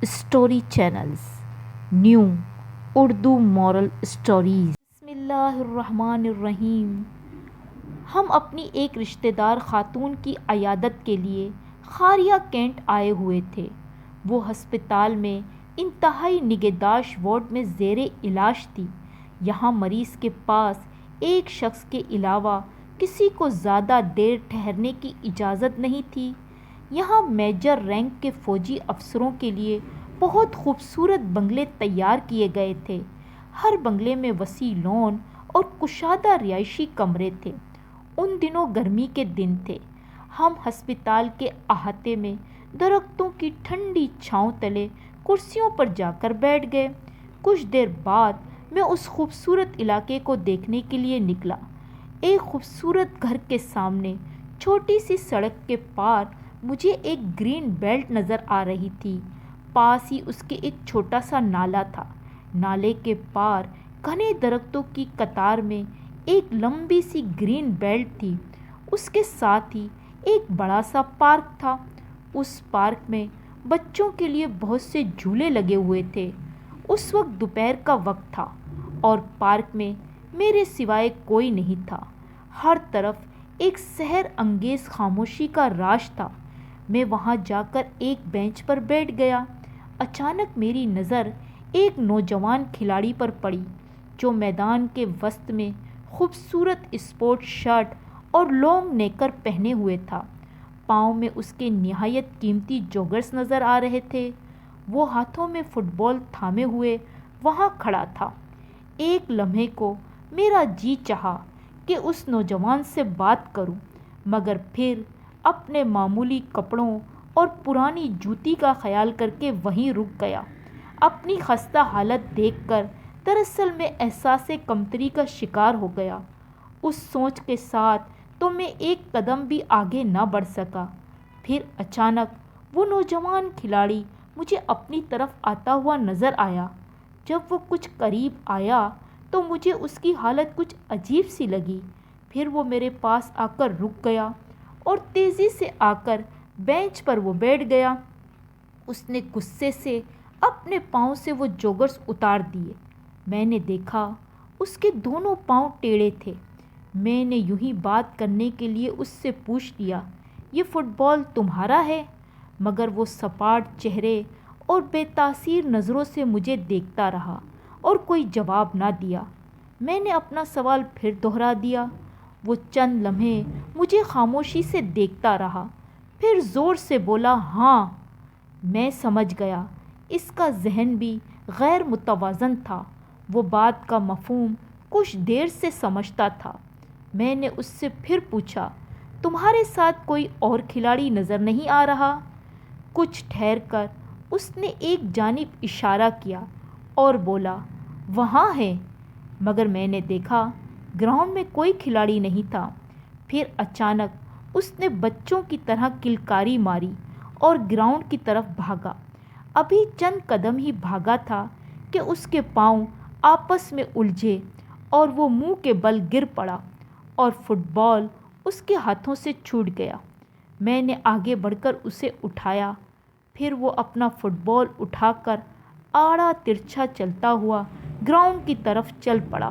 Story channels, new Urdu moral stories. بسم اللہ الرحمن الرحیم۔ ہم اپنی ایک رشتہ دار خاتون کی عیادت کے لیے خاریہ کینٹ آئے ہوئے تھے۔ وہ ہسپتال میں انتہائی نگہداشت وارڈ میں زیر علاج تھی۔ یہاں مریض کے پاس ایک شخص کے علاوہ کسی کو زیادہ دیر ٹھہرنے کی اجازت نہیں تھی۔ یہاں میجر رینک کے فوجی افسروں کے لیے بہت خوبصورت بنگلے تیار کیے گئے تھے۔ ہر بنگلے میں وسیع لان اور کشادہ رہائشی کمرے تھے۔ ان دنوں گرمی کے دن تھے۔ ہم ہسپتال کے احاطے میں درختوں کی ٹھنڈی چھاؤں تلے کرسیوں پر جا کر بیٹھ گئے۔ کچھ دیر بعد میں اس خوبصورت علاقے کو دیکھنے کے لیے نکلا۔ ایک خوبصورت گھر کے سامنے چھوٹی سی سڑک کے پار مجھے ایک گرین بیلٹ نظر آ رہی تھی۔ پاس ہی اس کے ایک چھوٹا سا نالا تھا۔ نالے کے پار گھنے درختوں کی قطار میں ایک لمبی سی گرین بیلٹ تھی۔ اس کے ساتھ ہی ایک بڑا سا پارک تھا۔ اس پارک میں بچوں کے لیے بہت سے جھولے لگے ہوئے تھے۔ اس وقت دوپہر کا وقت تھا اور پارک میں میرے سوائے کوئی نہیں تھا۔ ہر طرف ایک سحر انگیز خاموشی کا راج تھا۔ میں وہاں جا کر ایک بینچ پر بیٹھ گیا۔ اچانک میری نظر ایک نوجوان کھلاڑی پر پڑی جو میدان کے وسط میں خوبصورت اسپورٹ شرٹ اور لانگ نیکر پہنے ہوئے تھا۔ پاؤں میں اس کے نہایت قیمتی جوگرز نظر آ رہے تھے۔ وہ ہاتھوں میں فٹ بال تھامے ہوئے وہاں کھڑا تھا۔ ایک لمحے کو میرا جی چاہا کہ اس نوجوان سے بات کروں، مگر پھر اپنے معمولی کپڑوں اور پرانی جوتی کا خیال کر کے وہیں رک گیا۔ اپنی خستہ حالت دیکھ کر دراصل میں احساس کمتری کا شکار ہو گیا۔ اس سوچ کے ساتھ تو میں ایک قدم بھی آگے نہ بڑھ سکا۔ پھر اچانک وہ نوجوان کھلاڑی مجھے اپنی طرف آتا ہوا نظر آیا۔ جب وہ کچھ قریب آیا تو مجھے اس کی حالت کچھ عجیب سی لگی۔ پھر وہ میرے پاس آ کر رک گیا اور تیزی سے آ کر بینچ پر وہ بیٹھ گیا۔ اس نے غصے سے اپنے پاؤں سے وہ جوگرز اتار دیے۔ میں نے دیکھا اس کے دونوں پاؤں ٹیڑھے تھے۔ میں نے یوں ہی بات کرنے کے لیے اس سے پوچھ لیا، یہ فٹ بال تمہارا ہے؟ مگر وہ سپاٹ چہرے اور بے تاثیر نظروں سے مجھے دیکھتا رہا اور کوئی جواب نہ دیا۔ میں نے اپنا سوال پھر دہرا دیا۔ وہ چند لمحے مجھے خاموشی سے دیکھتا رہا، پھر زور سے بولا، ہاں۔ میں سمجھ گیا اس کا ذہن بھی غیر متوازن تھا۔ وہ بات کا مفہوم کچھ دیر سے سمجھتا تھا۔ میں نے اس سے پھر پوچھا، تمہارے ساتھ کوئی اور کھلاڑی نظر نہیں آ رہا؟ کچھ ٹھہر کر اس نے ایک جانب اشارہ کیا اور بولا، وہاں ہے۔ مگر میں نے دیکھا گراؤنڈ میں کوئی کھلاڑی نہیں تھا۔ پھر اچانک اس نے بچوں کی طرح کلکاری ماری اور گراؤنڈ کی طرف بھاگا۔ ابھی چند قدم ہی بھاگا تھا کہ اس کے پاؤں آپس میں الجھے اور وہ منہ کے بل گر پڑا اور فٹ بال اس کے ہاتھوں سے چھوٹ گیا۔ میں نے آگے بڑھ کر اسے اٹھایا۔ پھر وہ اپنا فٹ بال اٹھا کر آڑا ترچھا چلتا ہوا گراؤنڈ کی طرف چل پڑا۔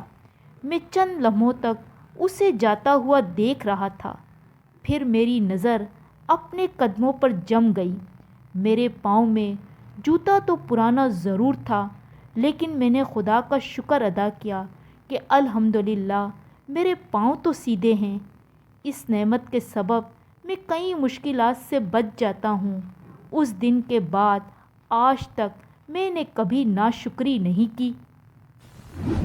میں چند لمحوں تک اسے جاتا ہوا دیکھ رہا تھا۔ پھر میری نظر اپنے قدموں پر جم گئی۔ میرے پاؤں میں جوتا تو پرانا ضرور تھا، لیکن میں نے خدا کا شکر ادا کیا کہ الحمدللہ میرے پاؤں تو سیدھے ہیں۔ اس نعمت کے سبب میں کئی مشکلات سے بچ جاتا ہوں۔ اس دن کے بعد آج تک میں نے کبھی ناشکری نہیں کی۔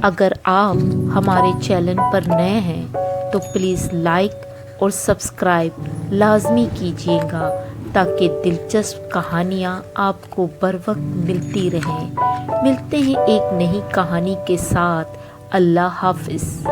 اگر آپ ہمارے چینل پر نئے ہیں تو پلیز لائک اور سبسکرائب لازمی کیجیے گا تاکہ دلچسپ کہانیاں آپ کو بر وقت ملتی رہیں۔ ملتے ہیں ایک نئی کہانی کے ساتھ۔ اللہ حافظ۔